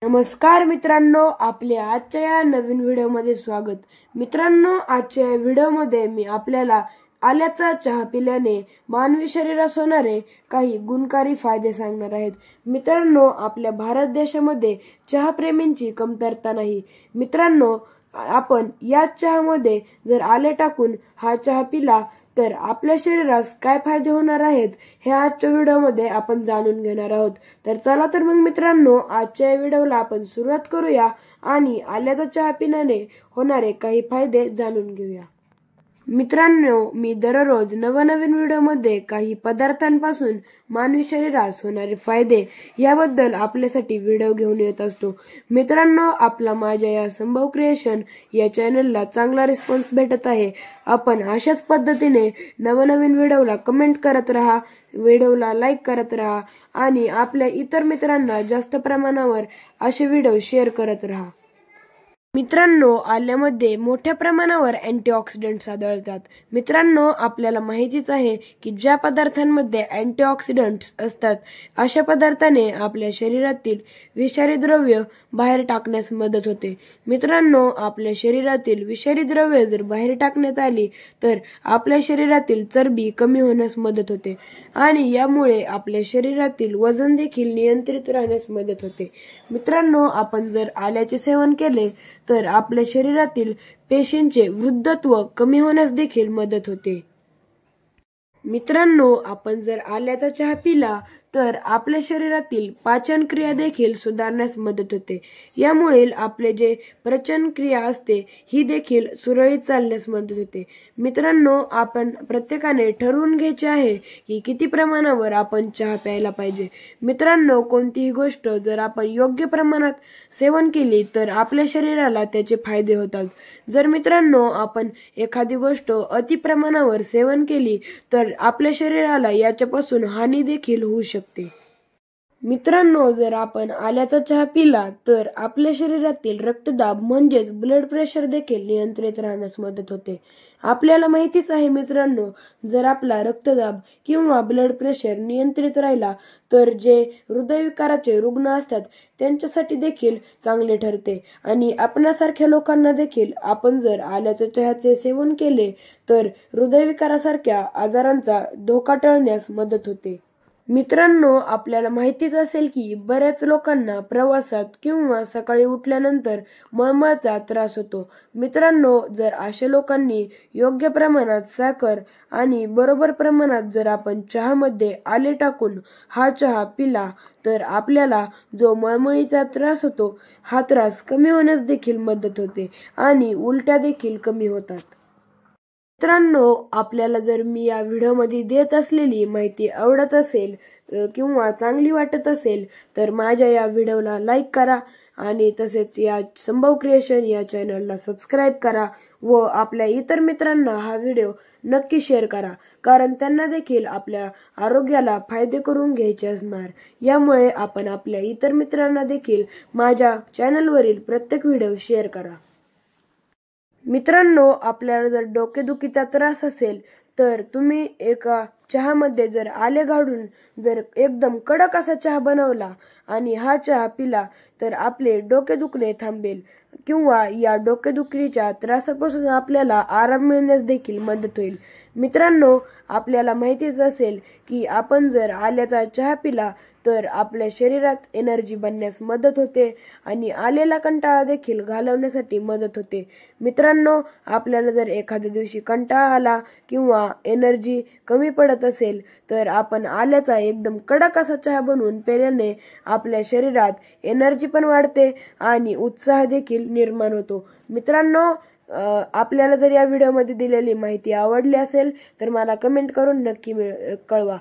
नमस्कार मित्रांनो, आपले आजच्या या नवीन व्हिडिओमध्ये स्वागत। मित्रांनो, आजच्या व्हिडिओमध्ये मी आपल्याला आल्याचा चहा पिल्याने मानवी शरीरास होणारे काही गुणकारी फायदे सांगणार आहेत। मित्रांनो, आपल्या भारत देशामध्ये चहा प्रेमींची कमतरता नाही। मित्रांनो, आपण या चहामध्ये जर आले टाकून हा चहा पिला तर आपल्या शरीरास काय फायदे होणार आहेत हे आजच्या व्हिडिओमध्ये आपण जाणून घेणार आहोत। तर चला तर मग मित्रांनो, आजच्या व्हिडिओला आपण सुरुवात करूया आणि आल्याचा चहा पिण्याने होणारे काही फायदे जाणून घेऊया। मित्रांनो, मी दररोज नवनवीन व्हिडिओमध्ये काही पदार्थांपासून मानवी शरीरास होणारे फायदे याबद्दल आपल्यासाठी व्हिडिओ घेऊन येत असतो। मित्रांनो, आपला माझ्या या संभव क्रिएशन या चॅनलला चांगला रिस्पॉन्स भेटत आहे। आपण अशाच पद्धतीने नवनवीन व्हिडिओला कमेंट करत राहा, व्हिडिओला लाईक करत राहा आणि आपल्या इतर मित्रांना जास्त प्रमाणावर असे व्हिडिओ शेअर करत राहा। मित्रांनो, आल्यामध्ये मोठ्या प्रमाणावर अँटीऑक्सिडंट्स आढळतात। मित्रांनो, आपल्याला माहितीच आहे की ज्या पदार्थांमध्ये अँटीऑक्सिडंट्स असतात अशा पदार्थाने आपल्या शरीरातील विषारी द्रव्य बाहेर टाकण्यास मदत होते। मित्रांनो, आपल्या शरीरातील विषारी द्रव्ये जर बाहेर टाकण्यात आली तर आपल्या शरीरातील चरबी कमी होण्यास मदत होते आणि यामुळे आपल्या शरीरातील वजन देखील नियंत्रित राहण्यास मदत होते। मित्रांनो, आपण जर आल्याचे सेवन केले तर आपल्या शरीरातील पेशींचे वृद्धत्व कमी होण्यास देखील मदत होते। मित्रांनो, आपण जर आल्याचा चहा पिला तर आपल्या शरीरातील पाचन क्रिया देखील सुधारण्यास मदत होते। यामुळे आपले जे पचन क्रिया असते ही देखील सुरळीत चालण्यास मदत होते। मित्रांनो, आपण प्रत्येकाने ठरवून घ्यायचे आहे की किती प्रमाणावर आपण चहा प्यायला पाहिजे। मित्रांनो, कोणतीही गोष्ट जर आपण योग्य प्रमाणात सेवन केली तर आपल्या शरीराला त्याचे फायदे होतात। जर मित्रांनो, आपण एखादी गोष्ट अति प्रमाणावर सेवन केली तर आपल्या शरीराला याच्यापासून हानी देखील होऊ शकते। मित्रांनो, जर आपण आल्याचा चहा पिला तर आपल्या शरीरातील रक्तदाब म्हणजेच ब्लड प्रेशर देखील नियंत्रित राहण्यास मदत होते। आपल्याला माहितीच आहे मित्रांनो, जर आपला रक्तदाब किंवा ब्लड प्रेशर नियंत्रित राहिला तर जे हृदयविकाराचे रुग्ण असतात त्यांच्यासाठी देखील चांगले ठरते आणि आपणासारख्या लोकांना देखील आपण जर आल्याच्या चहाचे सेवन केले तर हृदयविकारासारख्या आजारांचा धोका टळण्यास मदत होते। मित्रांनो, आपल्याला माहितीच असेल की बऱ्याच लोकांना प्रवासात किंवा सकाळी उठल्यानंतर मळमळचा त्रास होतो। मित्रांनो, जर अशा लोकांनी योग्य प्रमाणात साखर आणि बरोबर प्रमाणात जर आपण चहामध्ये आले टाकून हा चहा पिला तर आपल्याला जो मळमळीचा त्रास होतो हा त्रास कमी होण्यास देखील मदत होते आणि उलट्या देखील कमी होतात। मित्रांनो, आपल्याला जर मी या व्हिडिओमध्ये देत असलेली माहिती आवडत असेल किंवा चांगली वाटत असेल तर माझ्या या व्हिडिओला लाईक करा आणि तसेच या संभव क्रिएशन या चॅनलला सबस्क्राईब करा व आपल्या इतर मित्रांना हा व्हिडिओ नक्की शेअर करा, कारण त्यांना देखील आपल्या आरोग्याला फायदे करून घ्यायचे असणार। यामुळे आपण आपल्या इतर मित्रांना देखील माझ्या चॅनलवरील प्रत्येक व्हिडिओ शेअर करा। मित्रांनो, आपल्याला जर डोकेदुखीचा त्रास असेल तर तुम्ही एका चहामध्ये जर आले घालून जर एकदम कडक असा चहा बनवला आणि हा चहा पिला तर आपले डोके दुखणे थांबेल किंवा या डोकेदुखीच्या त्रासापासून आपल्याला आराम मिळण्यास देखील मदत होईल। मित्रांनो, आपल्याला माहितीच असेल की आपण जर आल्याचा चहा पिला तर आपल्या शरीरात एनर्जी बनण्यास मदत होते आणि आलेला कंटाळा देखील घालवण्यासाठी मदत होते। मित्रांनो, आपल्याला जर एखाद्या दिवशी कंटाळा आला किंवा एनर्जी कमी पडत असेल तर आपण आल्याचा एकदम कडक असा चहा बनवून पिल्याने आपल्या शरीरात एनर्जी पण वाढते आणि उत्साह देखील निर्माण होतो। मित्रांनो, आपल्याला जर या व्हिडिओमध्ये दिलेली माहिती आवडली असेल तर मला कमेंट करून नक्की कळवा।